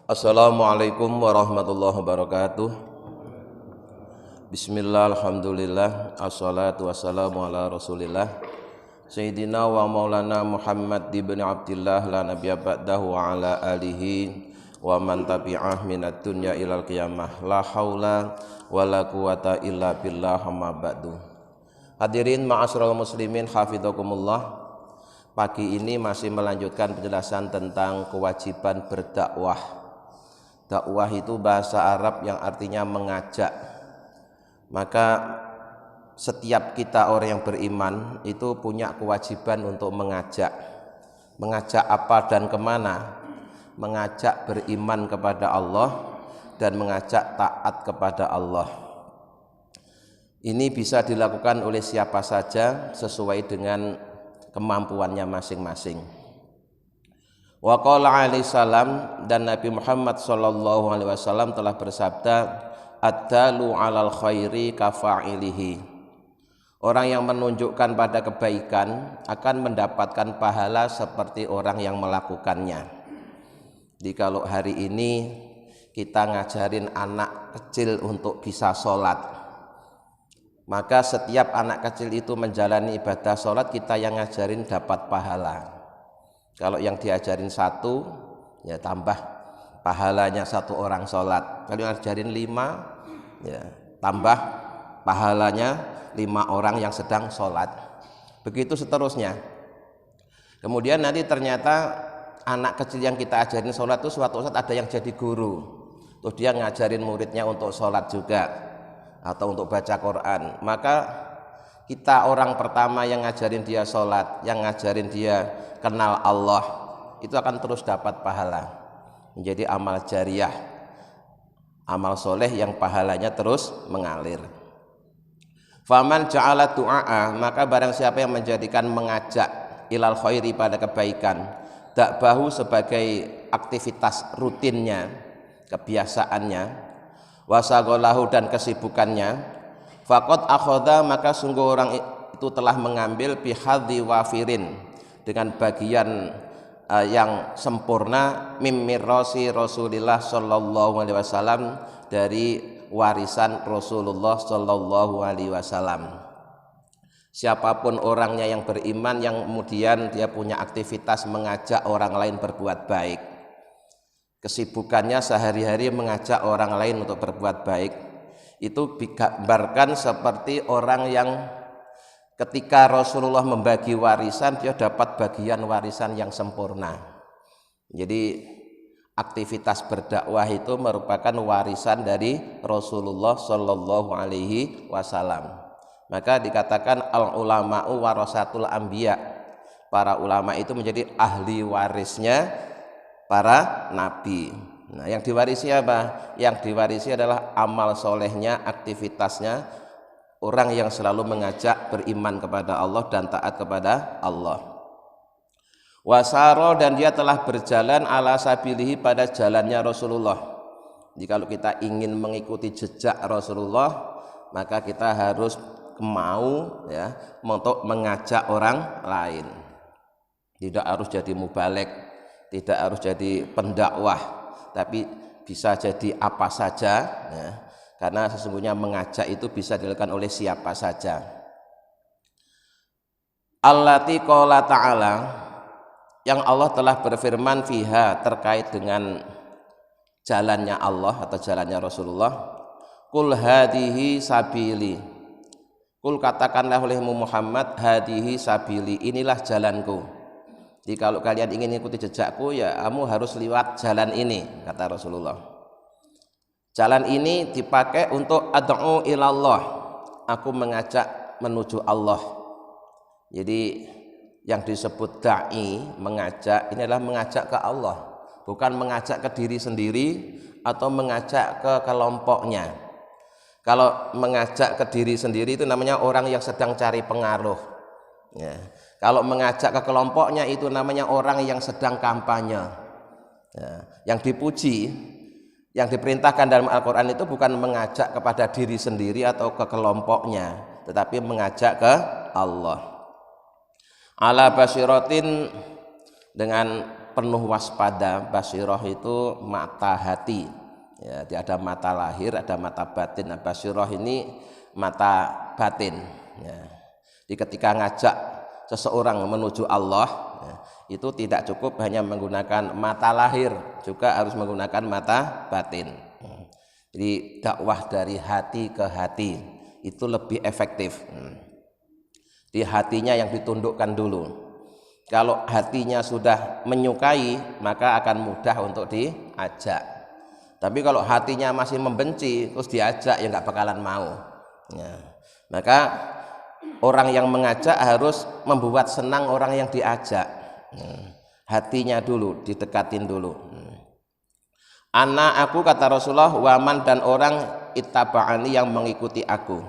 Assalamualaikum warahmatullahi wabarakatuh. Bismillah, alhamdulillah, assalatu wassalamu ala rasulillah Sayyidina wa maulana Muhammad ibn Abdillah la nabiyya ba'dahu wa ala alihi wa man tabi'ah minad dunya ilal qiyamah. La haula wa la quwata illa billah, amma ba'du. Hadirin ma'asyiral muslimin hafizakumullah. Pagi ini masih melanjutkan penjelasan tentang kewajiban berdakwah. Dakwah itu bahasa Arab yang artinya mengajak. Maka setiap kita orang yang beriman itu punya kewajiban untuk mengajak. Mengajak apa dan kemana? Mengajak beriman kepada Allah dan mengajak taat kepada Allah. Ini bisa dilakukan oleh siapa saja sesuai dengan kemampuannya masing-masing. Wa qala alaihi salam, dan Nabi Muhammad sallallahu alaihi wasallam telah bersabda, ad-dalu 'alal khairi kafa'ilihi. Orang yang menunjukkan pada kebaikan akan mendapatkan pahala seperti orang yang melakukannya. Jadi kalau hari ini kita ngajarin anak kecil untuk bisa sholat, maka setiap anak kecil itu menjalani ibadah sholat, kita yang ngajarin dapat pahala. Kalau yang diajarin satu, ya tambah pahalanya satu orang sholat. Kalau yang diajarin 5, ya tambah pahalanya 5 orang yang sedang sholat. Begitu seterusnya. Kemudian nanti ternyata anak kecil yang kita ajarin sholat itu suatu saat ada yang jadi guru. Terus dia ngajarin muridnya untuk sholat juga, atau untuk baca Quran. Maka kita orang pertama yang ngajarin dia sholat, yang ngajarin dia kenal Allah, itu akan terus dapat pahala, menjadi amal jariyah, amal soleh yang pahalanya terus mengalir. Faman ja'ala du'a, maka barang siapa yang menjadikan mengajak ilal khairi pada kebaikan, dakbahu sebagai aktivitas rutinnya, kebiasaannya, wasagolahu dan kesibukannya, faqad akhadha, maka sungguh orang itu telah mengambil bihadzi wafirin, dengan bagian yang sempurna, mimmirrosi Rasulillah sallallahu alaihi wasallam, dari warisan Rasulullah sallallahu alaihi wasallam. Siapapun orangnya yang beriman yang kemudian dia punya aktivitas mengajak orang lain berbuat baik, kesibukannya sehari-hari mengajak orang lain untuk berbuat baik, itu digambarkan seperti orang yang ketika Rasulullah membagi warisan, dia dapat bagian warisan yang sempurna. Jadi aktivitas berdakwah itu merupakan warisan dari Rasulullah Shallallahu Alaihi Wasallam. Maka dikatakan al ulama'u warasatul anbiya, para ulama itu menjadi ahli warisnya para nabi. Nah, yang diwarisi apa? Yang diwarisi adalah amal solehnya, aktivitasnya orang yang selalu mengajak beriman kepada Allah dan taat kepada Allah. Wasaro, dan dia telah berjalan ala sabilihi, pada jalannya Rasulullah. Jadi kalau kita ingin mengikuti jejak Rasulullah, maka kita harus mau ya untuk mengajak orang lain. Tidak harus jadi mubalek, tidak harus jadi pendakwah, tapi bisa jadi apa saja ya. Karena sesungguhnya mengajak itu bisa dilakukan oleh siapa saja. Allati qala ta'ala, yang Allah telah berfirman fiha, terkait dengan jalannya Allah atau jalannya Rasulullah. Qul hadihi sabili, qul katakanlah olehmu Muhammad, hadihi sabili, inilah jalanku. Jadi kalau kalian ingin ikuti jejakku, ya kamu harus lewat jalan ini, kata Rasulullah. Jalan ini dipakai untuk ad'u ilallah, aku mengajak menuju Allah. Jadi yang disebut da'i, mengajak, ini adalah mengajak ke Allah, bukan mengajak ke diri sendiri atau mengajak ke kelompoknya. Kalau mengajak ke diri sendiri itu namanya orang yang sedang cari pengaruh ya. Kalau mengajak ke kelompoknya itu namanya orang yang sedang kampanye ya. Yang dipuji, yang diperintahkan dalam Al-Quran itu bukan mengajak kepada diri sendiri atau ke kelompoknya, tetapi mengajak ke Allah. Ala basyiratin, dengan penuh waspada. Basiroh itu mata hati, ya, ada mata lahir, ada mata batin. Nah, basiroh ini mata batin, ya. Jadi ketika ngajak seseorang menuju Allah, ya, itu tidak cukup hanya menggunakan mata lahir, juga harus menggunakan mata batin. Jadi dakwah dari hati ke hati itu lebih efektif. Di hatinya yang ditundukkan dulu. Kalau hatinya sudah menyukai, maka akan mudah untuk diajak. Tapi kalau hatinya masih membenci, terus diajak, ya nggak bakalan mau. Ya. Maka orang yang mengajak harus membuat senang orang yang diajak. Hatinya dulu, didekatin dulu. Aku kata Rasulullah, waman dan orang ittaba'ani yang mengikuti aku.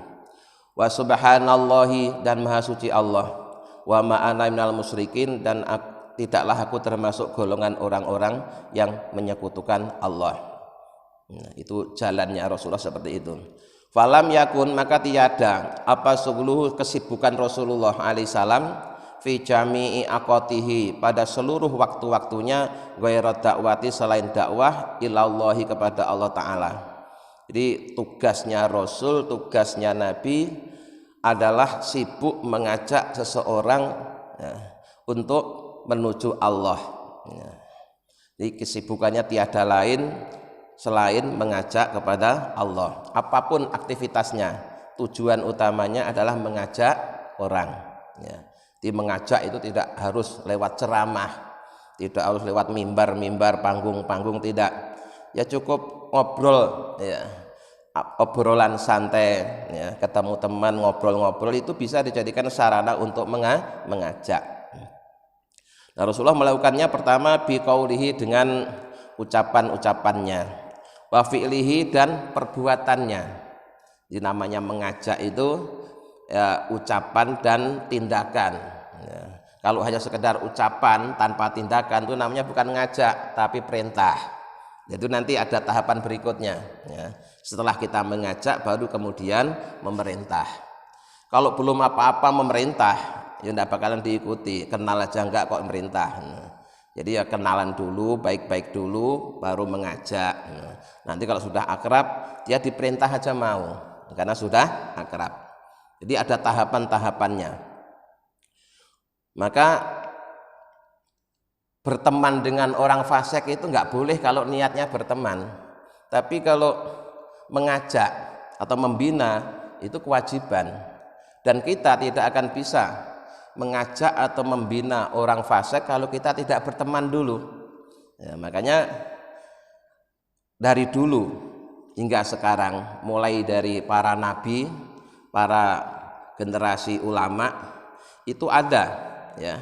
Wa subhanallahi dan maha suci Allah. Wa ma'ana minal musyrikin dan tidaklah aku termasuk golongan orang-orang yang menyekutukan Allah. Nah, itu jalannya Rasulullah seperti itu. Falam yakun maka tiada apa seluruh kesibukan Rasulullah alaihissalam fi jami'i aqatihi pada seluruh waktu-waktunya ghairu dakwati selain dakwah ilallahi kepada Allah Ta'ala. Jadi tugasnya Rasul, tugasnya Nabi adalah sibuk mengajak seseorang, ya, untuk menuju Allah, ya. Jadi kesibukannya tiada lain selain mengajak kepada Allah. Apapun aktivitasnya, tujuan utamanya adalah mengajak orang, ya. Di mengajak itu tidak harus lewat ceramah, tidak harus lewat mimbar, panggung, tidak. Ya cukup ngobrol, ya, obrolan santai, ya, ketemu teman ngobrol-ngobrol itu bisa dijadikan sarana untuk mengajak. Nah, Rasulullah melakukannya pertama biqaulihi dengan ucapan-ucapannya, wa fi'lihi dan perbuatannya. Jadi namanya mengajak itu, ya, ucapan dan tindakan, ya. Kalau hanya sekedar ucapan tanpa tindakan itu namanya bukan ngajak tapi perintah. Itu nanti ada tahapan berikutnya, ya. Setelah kita mengajak baru kemudian memerintah. Kalau belum apa-apa memerintah, ya tidak bakalan diikuti. Kenal aja enggak kok merintah. Jadi ya kenalan dulu, baik-baik dulu, baru mengajak. Nanti kalau sudah akrab, dia diperintah aja mau, karena sudah akrab. Jadi ada tahapan-tahapannya. Maka berteman dengan orang fasik itu nggak boleh kalau niatnya berteman. Tapi kalau mengajak atau membina itu kewajiban. Dan kita tidak akan bisa mengajak atau membina orang fasik kalau kita tidak berteman dulu, ya, makanya dari dulu hingga sekarang, mulai dari para nabi, para generasi ulama itu ada, ya,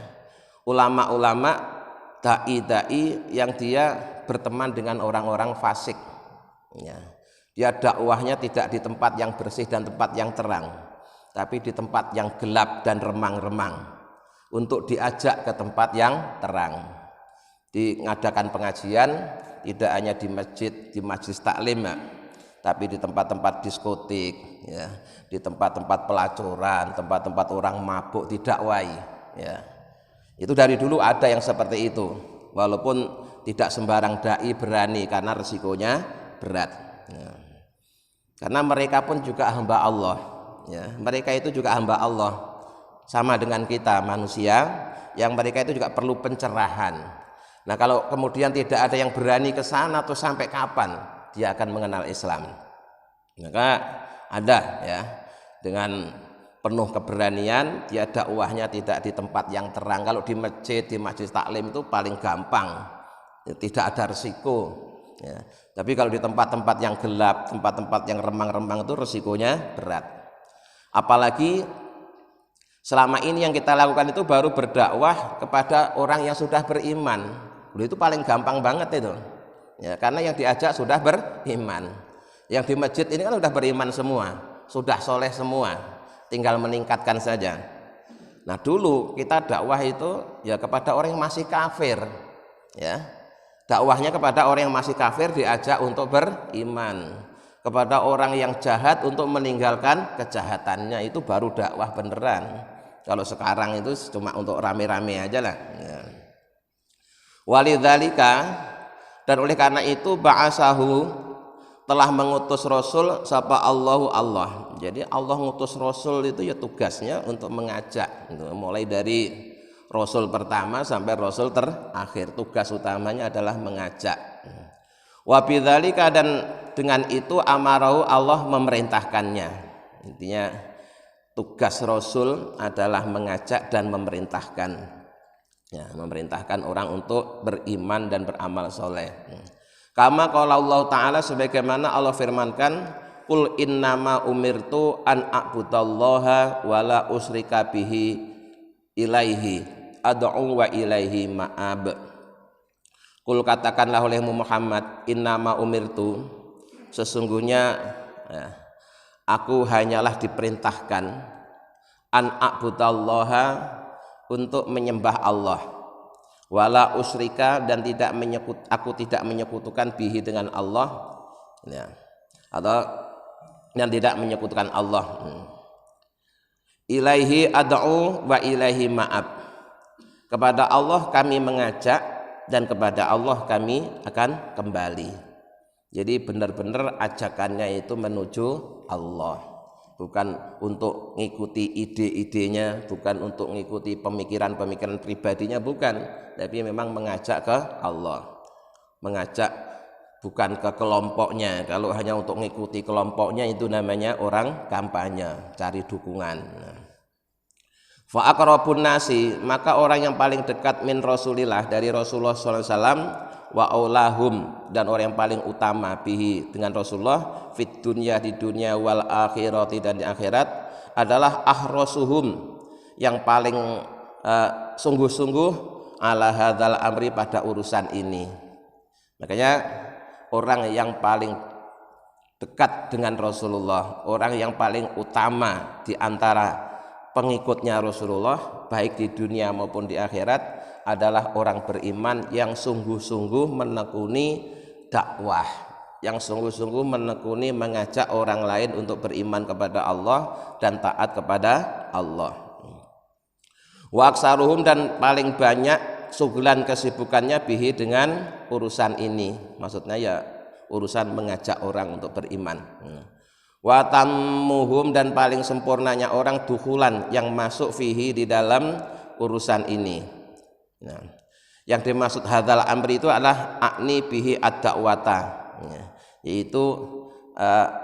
ulama-ulama dai-dai yang dia berteman dengan orang-orang fasik, ya. Dia dakwahnya tidak di tempat yang bersih dan tempat yang terang, tapi di tempat yang gelap dan remang-remang, untuk diajak ke tempat yang terang. Mengadakan pengajian tidak hanya di masjid, di majelis taklim, tapi di tempat-tempat diskotik, ya, di tempat-tempat pelacuran, tempat-tempat orang mabuk didakwai, ya. Itu dari dulu ada yang seperti itu, walaupun tidak sembarang dai berani karena resikonya berat, ya. Karena mereka pun juga hamba Allah, ya. Mereka itu juga hamba Allah, sama dengan kita manusia, yang mereka itu juga perlu pencerahan. Nah, kalau kemudian tidak ada yang berani ke sana, atau sampai kapan dia akan mengenal Islam? Maka ada, ya, dengan penuh keberanian dia dakwahnya tidak di tempat yang terang. Kalau di masjid, di majelis taklim itu paling gampang, ya, tidak ada risiko, ya. Tapi kalau di tempat-tempat yang gelap, tempat-tempat yang remang-remang itu risikonya berat. Apalagi selama ini yang kita lakukan itu baru berdakwah kepada orang yang sudah beriman. Itu paling gampang banget itu, ya, karena yang diajak sudah beriman. Yang di masjid ini kan sudah beriman semua, sudah soleh semua, tinggal meningkatkan saja. Nah, dulu kita dakwah itu ya kepada orang yang masih kafir, ya. Dakwahnya kepada orang yang masih kafir diajak untuk beriman, kepada orang yang jahat untuk meninggalkan kejahatannya, itu baru dakwah beneran. Kalau sekarang itu cuma untuk rame-rame aja lah, ya. Walidzalika, dan oleh karena itu ba'asahu, telah mengutus Rasul sapa Allahu Allah. Jadi Allah ngutus Rasul itu ya tugasnya untuk mengajak, mulai dari Rasul pertama sampai Rasul terakhir, tugas utamanya adalah mengajak. Wa bidzalika, dan dengan itu amarahu, Allah memerintahkannya. Intinya tugas Rasul adalah mengajak dan memerintahkan, ya, memerintahkan orang untuk beriman dan beramal soleh. Kama qala Allah Ta'ala, sebagaimana Allah firmankan, Qul innama umirtu an a'budallaha wa la usrika bihi ilaihi ad'u wa ilaihi ma'ab. Qul, katakanlah olehmu Muhammad, innama umirtu, sesungguhnya ya, aku hanyalah diperintahkan, an a'budallaha, untuk menyembah Allah, wala usrika, dan aku tidak menyekutukan bihi, dengan Allah, ya, atau yang tidak menyekutukan Allah. Ilaihi ad'u wa ilaihi ma'ab, kepada Allah kami mengajak dan kepada Allah kami akan kembali. Jadi benar-benar ajakannya itu menuju Allah, bukan untuk mengikuti ide-idenya, bukan untuk mengikuti pemikiran-pemikiran pribadinya, bukan, tapi memang mengajak ke Allah, mengajak bukan ke kelompoknya. Kalau hanya untuk mengikuti kelompoknya itu namanya orang kampanye, cari dukungan. Fa aqrabun nasi, maka orang yang paling dekat min Rasulillah, dari Rasulullah SAW, wa aulahum, dan orang yang paling utama bihi, dengan Rasulullah, fit dunya, di dunia, wal akhirati, dan di akhirat, adalah ahrosuhum, yang paling sungguh-sungguh, ala hadzal amri, pada urusan ini. Makanya orang yang paling dekat dengan Rasulullah, orang yang paling utama di antara pengikutnya Rasulullah, baik di dunia maupun di akhirat, adalah orang beriman yang sungguh-sungguh menekuni dakwah, yang sungguh-sungguh menekuni mengajak orang lain untuk beriman kepada Allah dan taat kepada Allah. Wa aksaruhum, dan paling banyak sugulan kesibukannya bihi, dengan urusan ini, maksudnya ya urusan mengajak orang untuk beriman. Wa tammuhum, dan paling sempurnanya orang dukulan, yang masuk fihi, di dalam urusan ini. Nah, yang dimaksud hadzal amri itu adalah akni bihi ad-da'wata, yaitu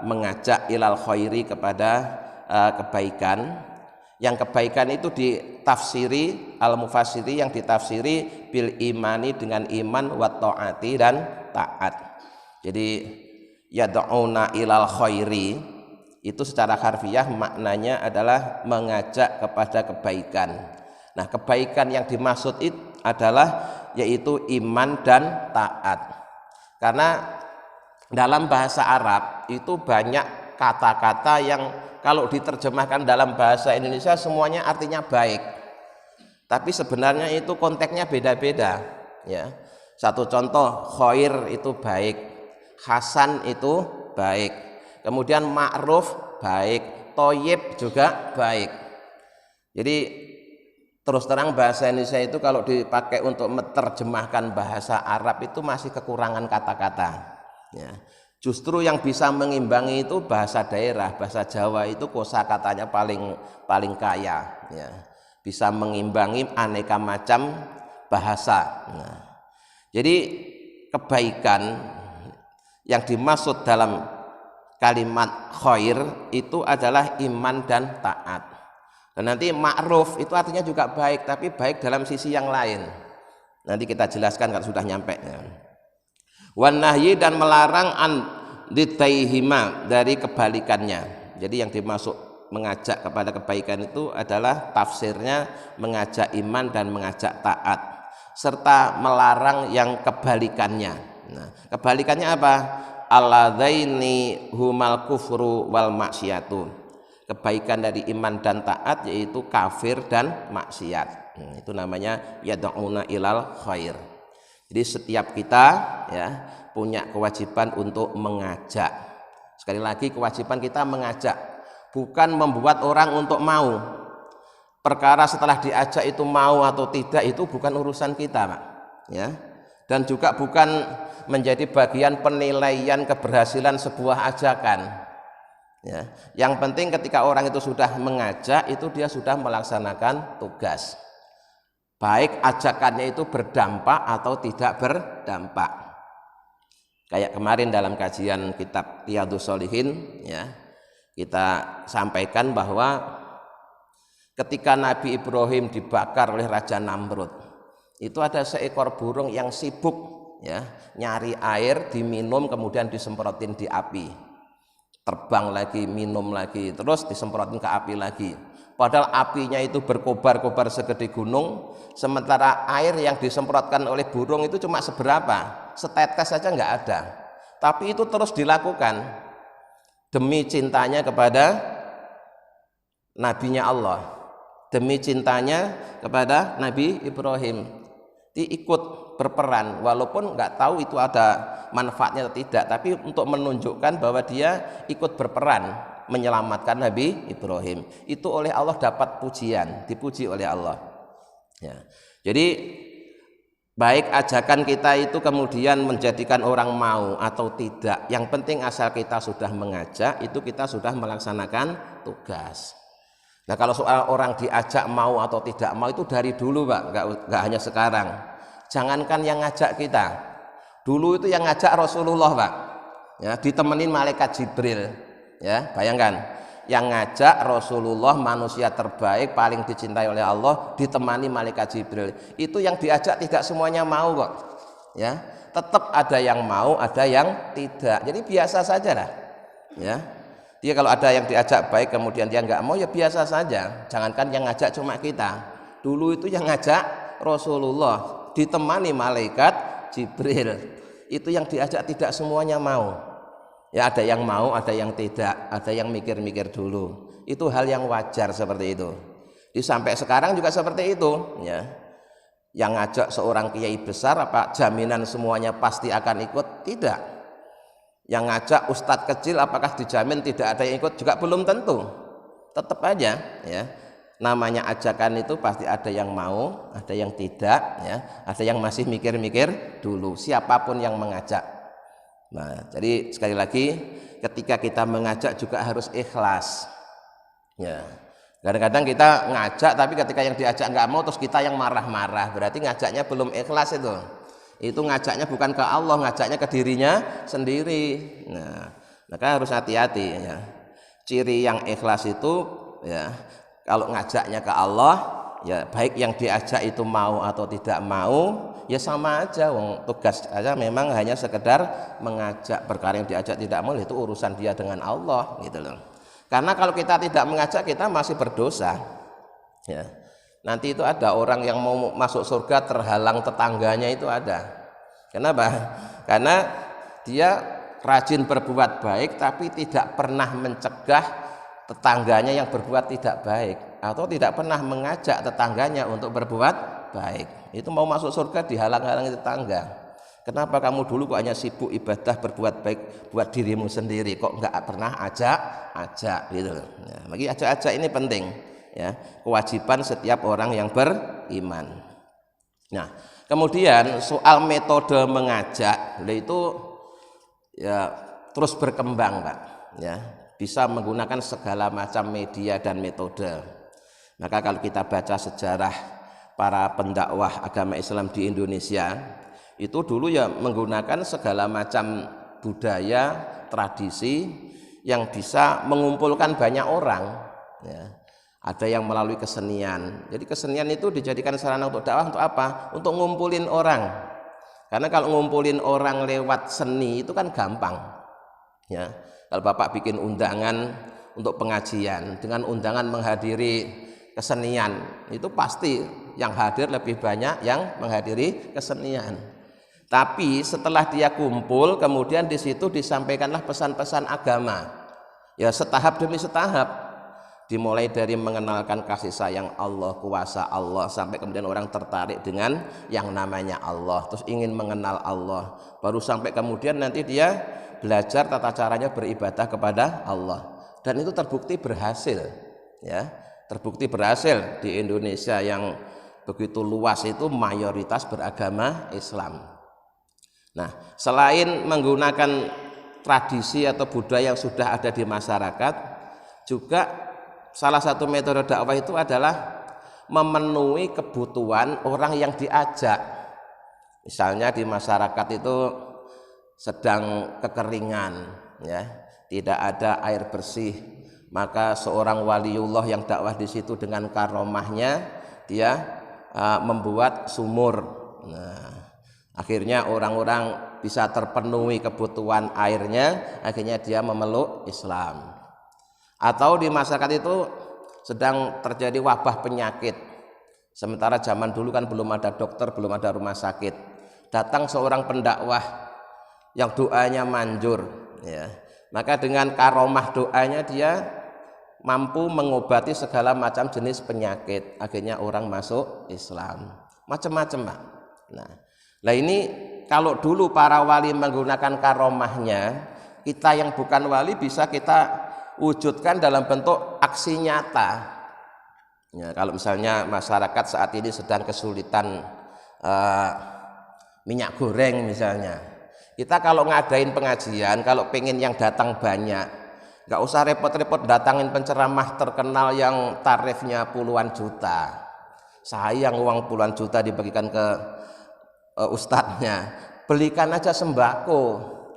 mengajak ilal khairi, kepada kebaikan. Yang kebaikan itu ditafsiri al-mufassiri, yang ditafsiri bil imani, dengan iman, wa ta'ati, dan taat. Jadi yad'una ilal khairi itu secara harfiah maknanya adalah mengajak kepada kebaikan. Nah, kebaikan yang dimaksud itu adalah yaitu iman dan taat. Karena dalam bahasa Arab itu banyak kata-kata yang kalau diterjemahkan dalam bahasa Indonesia semuanya artinya baik, tapi sebenarnya itu konteksnya beda-beda, ya. Satu contoh, khair itu baik, hasan itu baik, kemudian ma'ruf baik, thayyib juga baik. Jadi terus terang bahasa Indonesia itu kalau dipakai untuk menerjemahkan bahasa Arab itu masih kekurangan kata-kata, ya. Justru yang bisa mengimbangi itu bahasa daerah, bahasa Jawa itu kosakatanya paling kaya, ya. Bisa mengimbangi aneka macam bahasa. Nah, jadi kebaikan yang dimaksud dalam kalimat khair itu adalah iman dan taat. Dan nanti ma'ruf itu artinya juga baik, tapi baik dalam sisi yang lain. Nanti kita jelaskan kalau sudah nyampe. Wan nahyi, dan melarang an ditaihima, dari kebalikannya. Jadi yang dimaksud mengajak kepada kebaikan itu adalah tafsirnya mengajak iman dan mengajak taat, serta melarang yang kebalikannya. Nah, kebalikannya apa? Alladzaini humal kufru wal maksiatu. Kebaikan dari iman dan taat yaitu kafir dan maksiat. Itu namanya yad'una ilal khair. Jadi setiap kita, ya, punya kewajiban untuk mengajak. Sekali lagi, kewajiban kita mengajak, bukan membuat orang untuk mau. Perkara setelah diajak itu mau atau tidak itu bukan urusan kita, Pak. Ya, dan juga bukan menjadi bagian penilaian keberhasilan sebuah ajakan. Ya, yang penting ketika orang itu sudah mengajak, itu dia sudah melaksanakan tugas. Baik ajakannya itu berdampak atau tidak berdampak. Kayak kemarin dalam kajian kitab Riyadhus Shalihin, ya, kita sampaikan bahwa ketika Nabi Ibrahim dibakar oleh Raja Namrud, itu ada seekor burung yang sibuk, ya, nyari air, diminum kemudian disemprotin di api, terbang lagi, minum lagi, terus disemprotin ke api lagi. Padahal apinya itu berkobar-kobar segede gunung, sementara air yang disemprotkan oleh burung itu cuma seberapa, setetes saja nggak ada. Tapi itu terus dilakukan demi cintanya kepada nabinya Allah, demi cintanya kepada Nabi Ibrahim. Diikut berperan walaupun nggak tahu itu ada manfaatnya atau tidak, tapi untuk menunjukkan bahwa dia ikut berperan menyelamatkan Nabi Ibrahim. Itu oleh Allah dapat pujian, dipuji oleh Allah, ya. Jadi baik ajakan kita itu kemudian menjadikan orang mau atau tidak, yang penting asal kita sudah mengajak, itu kita sudah melaksanakan tugas. Nah, kalau soal orang diajak mau atau tidak mau itu dari dulu, Pak, nggak hanya sekarang. Jangankan yang ngajak kita, dulu itu yang ngajak Rasulullah, Pak, ya, ditemenin malaikat Jibril, ya, bayangkan, yang ngajak Rasulullah, manusia terbaik, paling dicintai oleh Allah, ditemani malaikat Jibril. Itu yang diajak tidak semuanya mau kok, ya, tetap ada yang mau, ada yang tidak. Jadi biasa saja lah, ya. Dia kalau ada yang diajak baik kemudian dia nggak mau, ya biasa saja. Jangankan yang ngajak cuma kita, dulu itu yang ngajak Rasulullah, ditemani malaikat Jibril. Itu yang diajak tidak semuanya mau. Ya, ada yang mau, ada yang tidak, ada yang mikir-mikir dulu. Itu hal yang wajar seperti itu. Sampai sekarang juga seperti itu, ya. Yang ngajak seorang kiai besar, apa jaminan semuanya pasti akan ikut? Tidak. Yang ngajak ustadz kecil, apakah dijamin tidak ada yang ikut? Juga belum tentu. Tetap aja, ya. Namanya ajakan itu pasti ada yang mau, ada yang tidak, ya. Ada yang masih mikir-mikir dulu. Siapapun yang mengajak. Nah, jadi sekali lagi, ketika kita mengajak juga harus ikhlas, ya. Kadang-kadang kita ngajak tapi ketika yang diajak nggak mau, terus kita yang marah-marah, berarti ngajaknya belum ikhlas itu. Itu ngajaknya bukan ke Allah, ngajaknya ke dirinya sendiri. Nah, maka harus hati-hati, ya. Ciri yang ikhlas itu, ya, kalau ngajaknya ke Allah, ya, baik yang diajak itu mau atau tidak mau, ya sama aja. Wong tugas aja memang hanya sekedar mengajak. Perkara yang diajak tidak mau, itu urusan dia dengan Allah, gitu loh. Karena kalau kita tidak mengajak, kita masih berdosa, ya. Nanti itu ada orang yang mau masuk surga terhalang tetangganya, itu ada. Kenapa? Karena dia rajin berbuat baik tapi tidak pernah mencegah tetangganya yang berbuat tidak baik, atau tidak pernah mengajak tetangganya untuk berbuat baik. Itu mau masuk surga dihalang-halangi tetangga. Kenapa kamu dulu kok hanya sibuk ibadah berbuat baik buat dirimu sendiri, kok nggak pernah ajak gitu. Ya, bagi ajak-ajak ini penting, ya, kewajiban setiap orang yang beriman. Nah, kemudian soal metode mengajak, itu ya terus berkembang, Pak, ya, bisa menggunakan segala macam media dan metode. Maka kalau kita baca sejarah para pendakwah agama Islam di Indonesia, itu dulu ya menggunakan segala macam budaya, tradisi yang bisa mengumpulkan banyak orang, ya. Ada yang melalui kesenian. Jadi kesenian itu dijadikan sarana untuk dakwah untuk apa? Untuk ngumpulin orang. Karena kalau ngumpulin orang lewat seni itu kan gampang, ya. Kalau Bapak bikin undangan untuk pengajian dengan undangan menghadiri kesenian, itu pasti yang hadir lebih banyak yang menghadiri kesenian. Tapi setelah dia kumpul, kemudian di situ disampaikanlah pesan-pesan agama, ya, setahap demi setahap. Dimulai dari mengenalkan kasih sayang Allah, kuasa Allah, sampai kemudian orang tertarik dengan yang namanya Allah, terus ingin mengenal Allah, baru sampai kemudian nanti dia belajar tata caranya beribadah kepada Allah. Dan itu terbukti berhasil, ya, terbukti berhasil. Di Indonesia yang begitu luas itu mayoritas beragama Islam, Nah, selain menggunakan tradisi atau budaya yang sudah ada di masyarakat, juga salah satu metode dakwah itu adalah memenuhi kebutuhan orang yang diajak. Misalnya di masyarakat itu sedang kekeringan, ya, tidak ada air bersih, maka seorang waliullah yang dakwah di situ dengan karomahnya dia membuat sumur. Nah, akhirnya orang-orang bisa terpenuhi kebutuhan airnya, akhirnya dia memeluk Islam. Atau di masyarakat itu sedang terjadi wabah penyakit, sementara zaman dulu kan belum ada dokter, belum ada rumah sakit, datang seorang pendakwah yang doanya manjur, ya, maka dengan karomah doanya dia mampu mengobati segala macam jenis penyakit, akhirnya orang masuk Islam, macam-macam, Pak. Nah ini kalau dulu para wali menggunakan karomahnya, kita yang bukan wali bisa kita wujudkan dalam bentuk aksi nyata. Ya, kalau misalnya masyarakat saat ini sedang kesulitan minyak goreng misalnya, kita kalau ngadain pengajian, kalau pengen yang datang banyak, nggak usah repot-repot datangin penceramah terkenal yang tarifnya puluhan juta. Sayang uang puluhan juta dibagikan ke ustadznya, belikan aja sembako,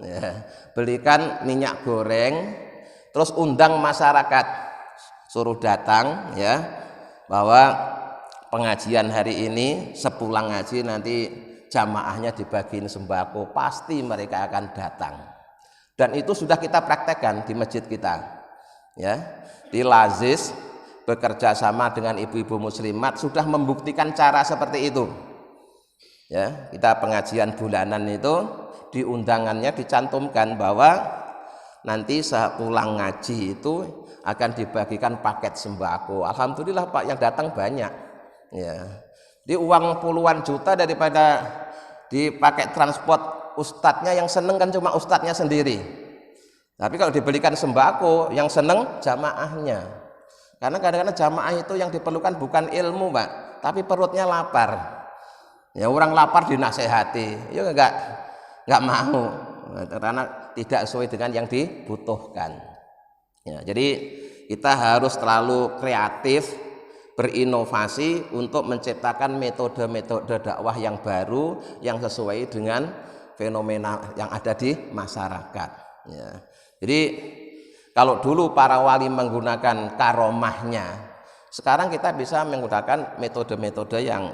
ya, belikan minyak goreng, terus undang masyarakat, suruh datang, ya, bahwa pengajian hari ini sepulang ngaji nanti jamaahnya dibagiin sembako, pasti mereka akan datang. Dan itu sudah kita praktekkan di masjid kita, ya, di Lazis bekerja sama dengan ibu-ibu muslimat sudah membuktikan cara seperti itu. Ya, kita pengajian bulanan itu di undangannya dicantumkan bahwa nanti sepulang ngaji itu akan dibagikan paket sembako. Alhamdulillah Pak, yang datang banyak. Ya, di uang puluhan juta daripada dipakai transport ustadznya, yang seneng kan cuma ustadznya sendiri. Tapi kalau dibelikan sembako, yang seneng jamaahnya. Karena kadang-kadang jamaah itu yang diperlukan bukan ilmu, Pak, tapi perutnya lapar. Ya, orang lapar dinasehati, ya enggak mau, karena tidak sesuai dengan yang dibutuhkan. Ya, jadi kita harus terlalu kreatif, berinovasi untuk menciptakan metode-metode dakwah yang baru yang sesuai dengan fenomena yang ada di masyarakat. Ya, jadi kalau dulu para wali menggunakan karomahnya, sekarang kita bisa menggunakan metode-metode yang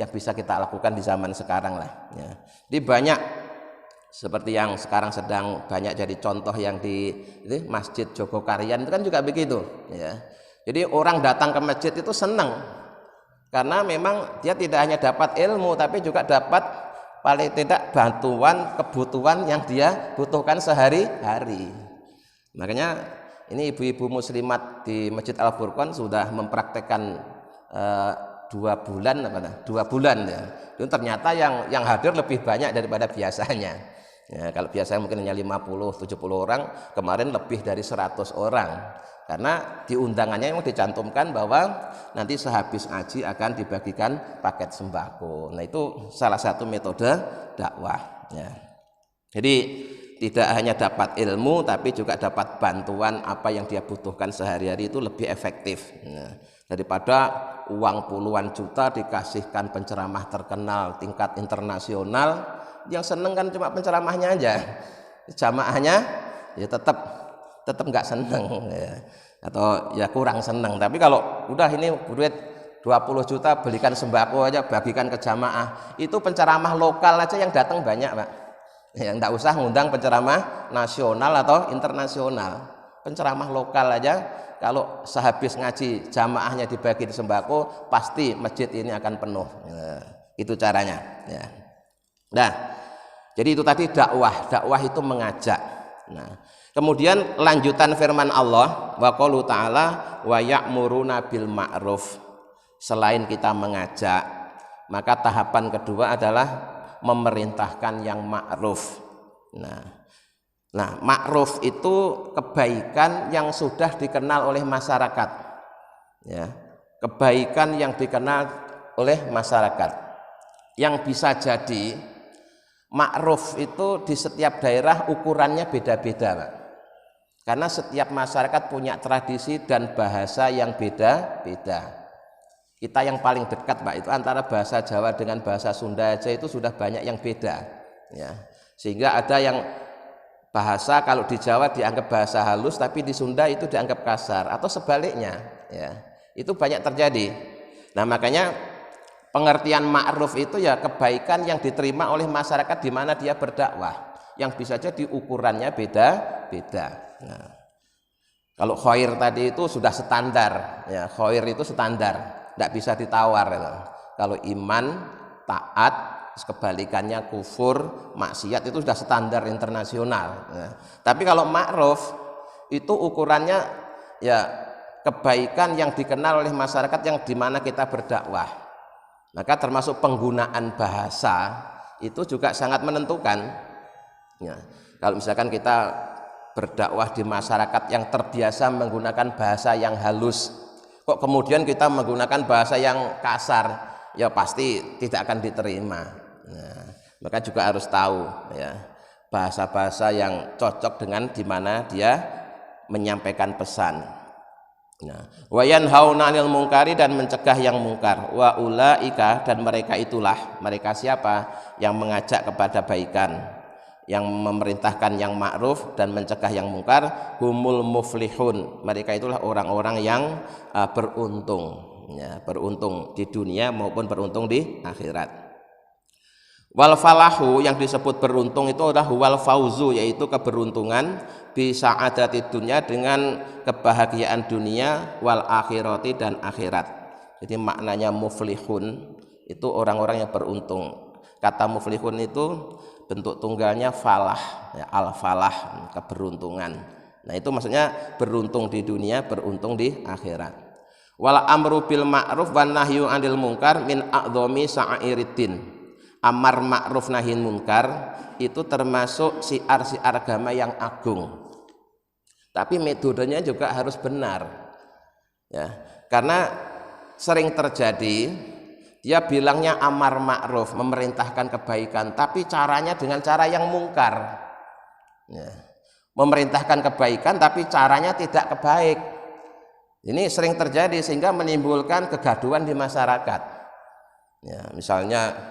bisa kita lakukan di zaman sekarang lah, ya. Jadi banyak seperti yang sekarang sedang banyak jadi contoh yang di Masjid Jogokarian itu kan juga begitu, ya. Jadi orang datang ke masjid itu senang karena memang dia tidak hanya dapat ilmu tapi juga dapat paling tidak bantuan kebutuhan yang dia butuhkan sehari-hari. Makanya ini ibu-ibu muslimat di Masjid Al Furqon sudah mempraktekkan 2 bulan ya. Itu ternyata yang hadir lebih banyak daripada biasanya. Ya, kalau biasanya mungkin hanya 50-70 orang, kemarin lebih dari 100 orang. Karena di undangannya memang dicantumkan bahwa nanti sehabis ngaji akan dibagikan paket sembako. Nah, itu salah satu metode dakwah, ya. Jadi tidak hanya dapat ilmu tapi juga dapat bantuan apa yang dia butuhkan sehari-hari, itu lebih efektif. Nah, daripada uang puluhan juta dikasihkan penceramah terkenal tingkat internasional, yang seneng kan cuma penceramahnya aja, jamaahnya ya tetap nggak seneng, ya, atau ya kurang seneng. Tapi kalau udah ini duit 20 juta belikan sembako aja, bagikan ke jamaah, itu penceramah lokal aja yang datang banyak, Pak. Ya, nggak usah ngundang penceramah nasional atau internasional, penceramah lokal aja kalau sehabis ngaji jamaahnya dibagi sembako, pasti masjid ini akan penuh. Ya, itu caranya, ya. Nah, jadi itu tadi dakwah itu mengajak. Nah, kemudian lanjutan firman Allah, wa qaulu ta'ala wa ya'muruna bil ma'ruf. Selain kita mengajak, maka tahapan kedua adalah memerintahkan yang ma'ruf. Nah, ma'ruf itu kebaikan yang sudah dikenal oleh masyarakat, ya, kebaikan yang dikenal oleh masyarakat, yang bisa jadi Ma'ruf itu di setiap daerah ukurannya beda-beda, Pak. Karena setiap masyarakat punya tradisi dan bahasa yang beda-beda. Kita yang paling dekat, Pak, itu antara bahasa Jawa dengan bahasa Sunda aja itu sudah banyak yang beda, ya. Sehingga ada yang bahasa kalau di Jawa dianggap bahasa halus, tapi di Sunda itu dianggap kasar, atau sebaliknya, ya. Itu banyak terjadi. Nah, makanya pengertian ma'ruf itu ya kebaikan yang diterima oleh masyarakat di mana dia berdakwah, yang bisa jadi ukurannya beda-beda. Nah, kalau khair tadi itu sudah standar, ya, khair itu standar, tidak bisa ditawar. Ya. Kalau iman, taat, kebalikannya kufur, maksiat itu sudah standar internasional. Ya. Tapi kalau ma'ruf itu ukurannya ya kebaikan yang dikenal oleh masyarakat yang di mana kita berdakwah. Maka termasuk penggunaan bahasa itu juga sangat menentukan. Ya. Kalau misalkan kita berdakwah di masyarakat yang terbiasa menggunakan bahasa yang halus, kok kemudian kita menggunakan bahasa yang kasar, ya pasti tidak akan diterima. Nah, maka juga harus tahu, ya, bahasa-bahasa yang cocok dengan di mana dia menyampaikan pesan. Nah, wa yanhauna 'anil munkari, dan mencegah yang mungkar. Wa ulaika, dan mereka itulah, mereka siapa? Yang mengajak kepada baikan, yang memerintahkan yang ma'ruf dan mencegah yang mungkar, humul muflihun. Mereka itulah orang-orang yang beruntung, ya, beruntung di dunia maupun beruntung di akhirat. Wal falahu, yang disebut beruntung itu adalah wal fauzu, yaitu keberuntungan, bisa ada di dunia dengan kebahagiaan dunia, wal akhirati, dan akhirat. Jadi maknanya muflihun itu orang-orang yang beruntung. Kata muflihun itu bentuk tunggalnya falah, ya, al falah, keberuntungan. Nah, itu maksudnya beruntung di dunia, beruntung di akhirat. Wal amru bil ma'ruf wan nahyu 'anil munkar min a'dhami sa'iriddin. Amar ma'ruf nahi munkar itu termasuk syiar-syiar agama yang agung. Tapi metodenya juga harus benar, ya. Karena sering terjadi dia bilangnya amar ma'ruf, memerintahkan kebaikan, tapi caranya dengan cara yang mungkar, ya. Memerintahkan kebaikan tapi caranya tidak kebaik. Ini sering terjadi sehingga menimbulkan kegaduhan di masyarakat, ya. Misalnya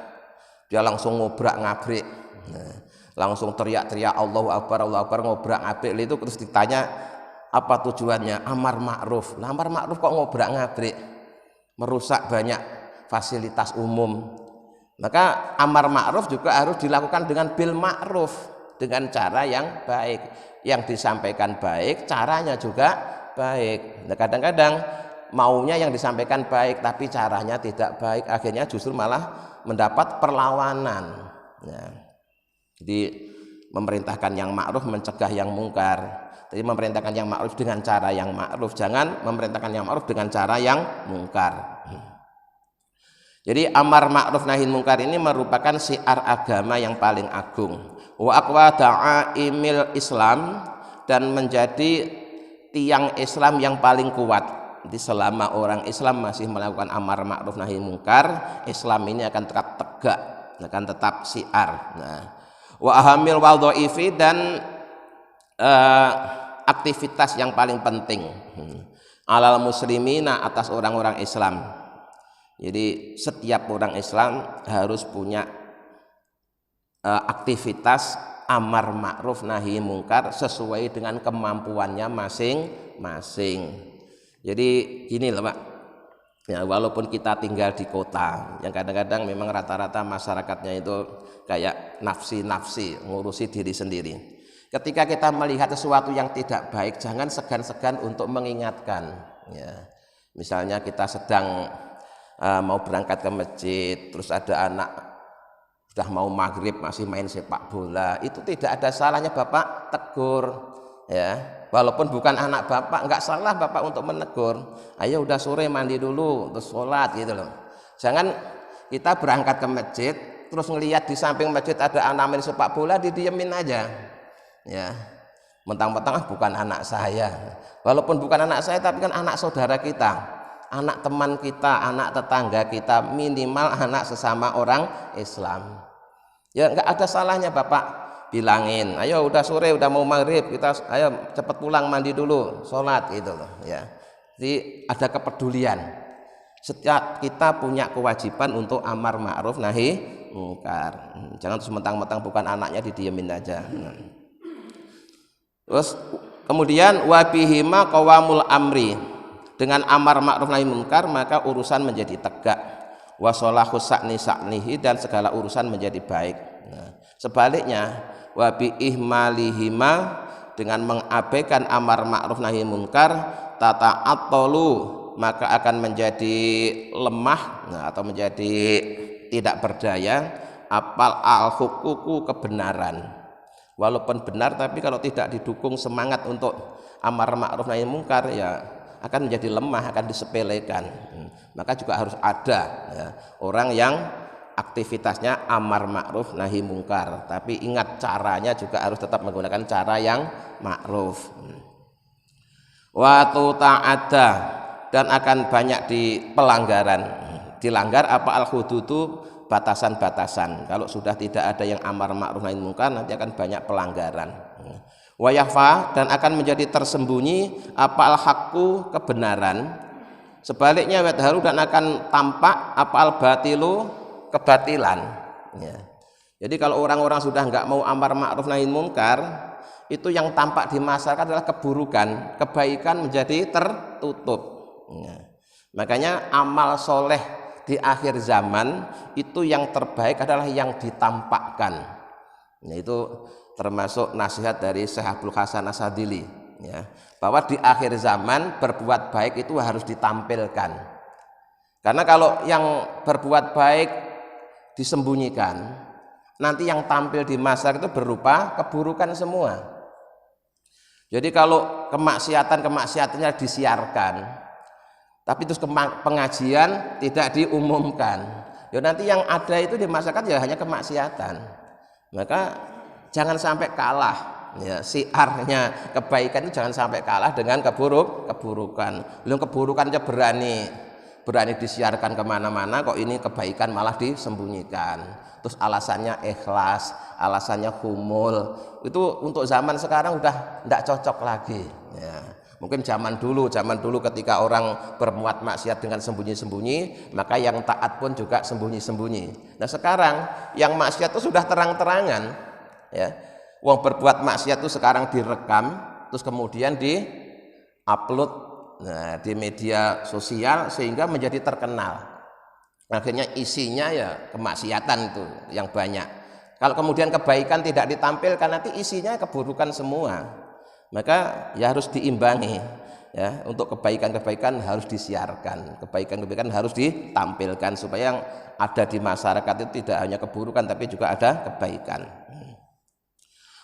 dia langsung ngobrak-ngabrik, nah, langsung teriak-teriak Allahu Akbar, ngobrak-ngabrik itu. Terus ditanya apa tujuannya? Amar ma'ruf. Nah, amar ma'ruf kok ngobrak-ngabrik, merusak banyak fasilitas umum. Maka amar ma'ruf juga harus dilakukan dengan bil ma'ruf, dengan cara yang baik. Yang disampaikan baik, caranya juga baik. Nah, kadang-kadang maunya yang disampaikan baik tapi caranya tidak baik, akhirnya justru malah mendapat perlawanan, ya. Jadi memerintahkan yang ma'ruf, mencegah yang mungkar. Jadi memerintahkan yang ma'ruf dengan cara yang ma'ruf, jangan memerintahkan yang ma'ruf dengan cara yang mungkar. Jadi amar ma'ruf nahi mungkar ini merupakan syiar agama yang paling agung. Wa aqwa da'aimil Islam, dan menjadi tiang Islam yang paling kuat. Jadi selama orang Islam masih melakukan amar ma'ruf nahi mungkar, Islam ini akan tetap tegak, akan tetap syiar. Nah, wa ahamil wadhaifi, dan aktivitas yang paling penting alal muslimina, atas orang-orang Islam. Jadi setiap orang Islam harus punya aktivitas amar ma'ruf nahi mungkar sesuai dengan kemampuannya masing-masing. Jadi gini loh, Pak, ya, walaupun kita tinggal di kota yang kadang-kadang memang rata-rata masyarakatnya itu kayak nafsi-nafsi, ngurusi diri sendiri. Ketika kita melihat sesuatu yang tidak baik, jangan segan-segan untuk mengingatkan, ya. Misalnya kita sedang mau berangkat ke masjid, terus ada anak sudah mau maghrib masih main sepak bola, itu tidak ada salahnya Bapak tegur, ya. Walaupun bukan anak Bapak, enggak salah Bapak untuk menegur. Ayo udah sore mandi dulu terus sholat, gitu loh. Jangan kita berangkat ke masjid terus ngelihat di samping masjid ada anak main sepak bola, didiemin aja, ya. Mentang-mentang bukan anak saya. Walaupun bukan anak saya tapi kan anak saudara kita, anak teman kita, anak tetangga kita, minimal anak sesama orang Islam. Ya enggak ada salahnya Bapak bilangin, ayo udah sore, udah mau maghrib, kita ayo cepat pulang mandi dulu, sholat gitu loh ya. Jadi ada kepedulian. Setiap kita punya kewajiban untuk amar ma'ruf nahi mungkar. Jangan terus mentang-mentang bukan anaknya didiemin aja. Terus kemudian wabihima qawamul amri, dengan amar ma'ruf nahi mungkar maka urusan menjadi tegak, wasolahu sa'nihi, dan segala urusan menjadi baik. Nah, sebaliknya wabi ihmalihima, dengan mengabaikan amar ma'ruf nahi mungkar, tata'attolu, maka akan menjadi lemah, atau menjadi tidak berdaya apal al-huququ, kebenaran. Walaupun benar tapi kalau tidak didukung semangat untuk amar ma'ruf nahi mungkar ya akan menjadi lemah, akan disepelekan. Maka juga harus ada ya, orang yang aktivitasnya amar ma'ruf nahi mungkar, tapi ingat caranya juga harus tetap menggunakan cara yang ma'ruf. Wa ta'adda, dan akan banyak di pelanggaran, dilanggar apa al-hududu, batasan-batasan. Kalau sudah tidak ada yang amar ma'ruf nahi mungkar nanti akan banyak pelanggaran. Wa yahfa, dan akan menjadi tersembunyi apa al-haqqu, kebenaran. Sebaliknya wadharu, dan akan tampak apa al-batilu, kebatilan ya. Jadi kalau orang-orang sudah nggak mau amar ma'ruf nahi mungkar, itu yang tampak di masyarakat adalah keburukan, kebaikan menjadi tertutup ya. Makanya amal soleh di akhir zaman itu yang terbaik adalah yang ditampakkan ya. Itu termasuk nasihat dari Syekh Abdul Hasan Asadili ya, bahwa di akhir zaman berbuat baik itu harus ditampilkan. Karena kalau yang berbuat baik disembunyikan, nanti yang tampil di masyarakat itu berupa keburukan semua. Jadi kalau kemaksiatannya disiarkan, tapi terus pengajian tidak diumumkan, ya nanti yang ada itu di masyarakat ya hanya kemaksiatan. Maka jangan sampai kalah ya, siarnya kebaikan itu jangan sampai kalah dengan keburukan. Belum keburukannya berani disiarkan kemana-mana, kok ini kebaikan malah disembunyikan. Terus alasannya ikhlas, alasannya humul. Itu untuk zaman sekarang udah tidak cocok lagi ya. Mungkin zaman dulu ketika orang berbuat maksiat dengan sembunyi-sembunyi, maka yang taat pun juga sembunyi-sembunyi. Nah sekarang yang maksiat itu sudah terang-terangan ya. Wong berbuat maksiat itu sekarang direkam, terus kemudian di-upload di media sosial sehingga menjadi terkenal. Akhirnya isinya ya kemaksiatan itu yang banyak. Kalau kemudian kebaikan tidak ditampilkan, nanti isinya keburukan semua. Maka ya harus diimbangi ya, untuk kebaikan-kebaikan harus disiarkan, kebaikan-kebaikan harus ditampilkan supaya yang ada di masyarakat itu tidak hanya keburukan tapi juga ada kebaikan.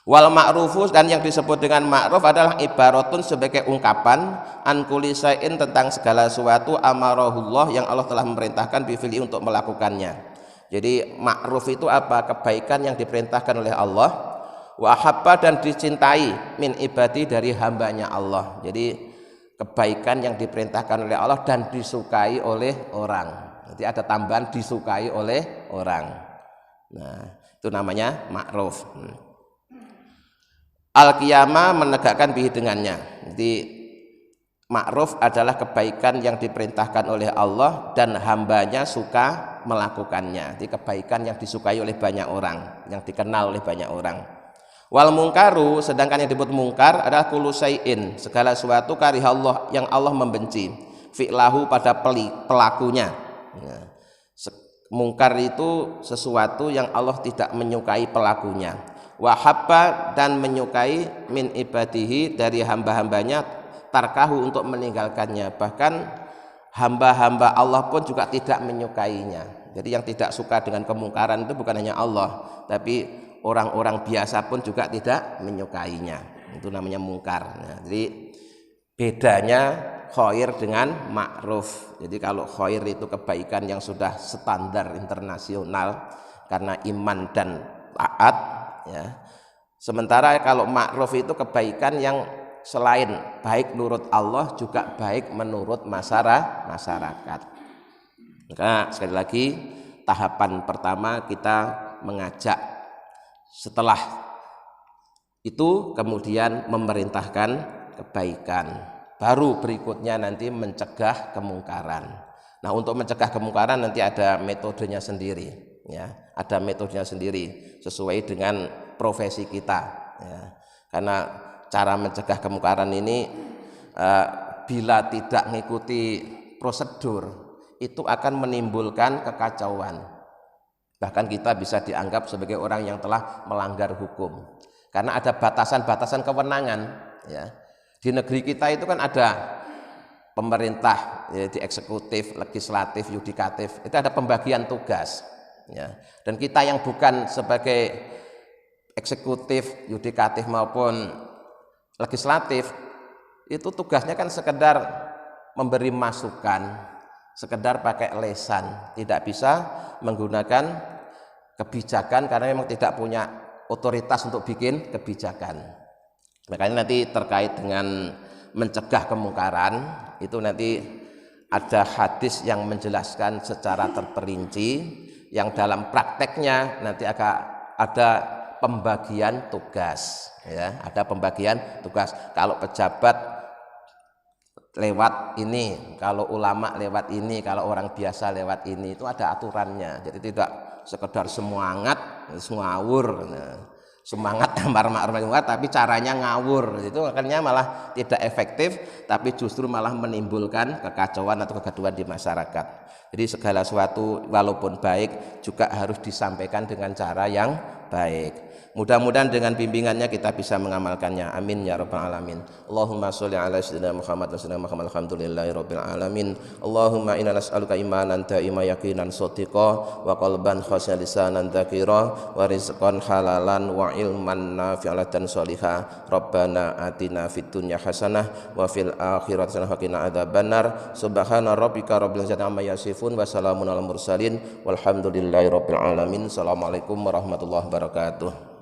Wal ma'rufus, dan yang disebut dengan ma'ruf adalah ibaratun, sebagai ungkapan an kulli syai'in, tentang segala sesuatu amarahullah, yang Allah telah memerintahkan bifili, untuk melakukannya. Jadi ma'ruf itu apa? Kebaikan yang diperintahkan oleh Allah, wa habba, dan dicintai min ibadi, dari hambanya Allah. Jadi kebaikan yang diperintahkan oleh Allah dan disukai oleh orang. Nanti ada tambahan disukai oleh orang. Nah, itu namanya ma'ruf. Al-qiyamah, menegakkan bihi, dengannya. Jadi ma'ruf adalah kebaikan yang diperintahkan oleh Allah dan hambanya suka melakukannya. Jadi kebaikan yang disukai oleh banyak orang, yang dikenal oleh banyak orang. Wal mungkaru, sedangkan yang disebut mungkar adalah kullu syai'in, segala sesuatu karihallah, yang Allah membenci, fi'lahu, pada pelakunya. Mungkar itu sesuatu yang Allah tidak menyukai pelakunya. Wahabba, dan menyukai min ibadihi, dari hamba-hambanya, tarkahu, untuk meninggalkannya. Bahkan hamba-hamba Allah pun juga tidak menyukainya. Jadi yang tidak suka dengan kemungkaran itu bukan hanya Allah, tapi orang-orang biasa pun juga tidak menyukainya. Itu namanya mungkar. Nah, jadi bedanya khair dengan ma'ruf. Jadi kalau khair itu kebaikan yang sudah standar internasional karena iman dan taat ya. Sementara kalau ma'ruf itu kebaikan yang selain baik menurut Allah juga baik menurut masyarakat. Maka sekali lagi, tahapan pertama kita mengajak Setelah itu kemudian memerintahkan kebaikan. Baru berikutnya nanti mencegah kemungkaran. Nah, untuk mencegah kemungkaran nanti ada metodenya sendiri, ya. Ada metodenya sendiri sesuai dengan profesi kita, ya. Karena cara mencegah kemungkaran ini bila tidak mengikuti prosedur itu akan menimbulkan kekacauan. Bahkan kita bisa dianggap sebagai orang yang telah melanggar hukum. Karena ada batasan-batasan kewenangan, ya. Di negeri kita itu kan ada pemerintah, ya, di eksekutif, legislatif, yudikatif, itu ada pembagian tugas, ya. Dan kita yang bukan sebagai eksekutif, yudikatif maupun legislatif, itu tugasnya kan sekedar memberi masukan, sekedar pakai lesan, tidak bisa menggunakan kebijakan karena memang tidak punya otoritas untuk bikin kebijakan. Makanya nanti terkait dengan mencegah kemungkaran itu nanti ada hadis yang menjelaskan secara terperinci, yang dalam prakteknya nanti akan ada pembagian tugas, ya, ada pembagian tugas. Kalau pejabat lewat ini, kalau ulama lewat ini, kalau orang biasa lewat ini, itu ada aturannya. Jadi tidak sekedar semangat ngawur, semangat amar ma'ruf nahi munkar tapi caranya ngawur, itu akhirnya malah tidak efektif, tapi justru malah menimbulkan kekacauan atau kegaduhan di masyarakat. Jadi segala sesuatu walaupun baik juga harus disampaikan dengan cara yang baik. Mudah-mudahan dengan bimbingannya kita bisa mengamalkannya. Amin ya rabbal alamin. Allahumma sholli ala sayyidina Muhammad wa sallam Muhammad alhamdulillahi rabbil alamin. Allahumma inna nas'aluka imanan da'ima yaqinan shadiqa wa qalban khashi'an lisanan dzakira wa rizqan halalan wa ilman nafi'an sholiha. Rabbana atina fid dunya hasanah wa fil akhirati hasanah wa qina adzabannar. Subhana rabbika rabbil izzati amma yasifun wa salamun alal mursalin walhamdulillahi rabbil alamin. Assalamualaikum warahmatullahi wabarakatuh.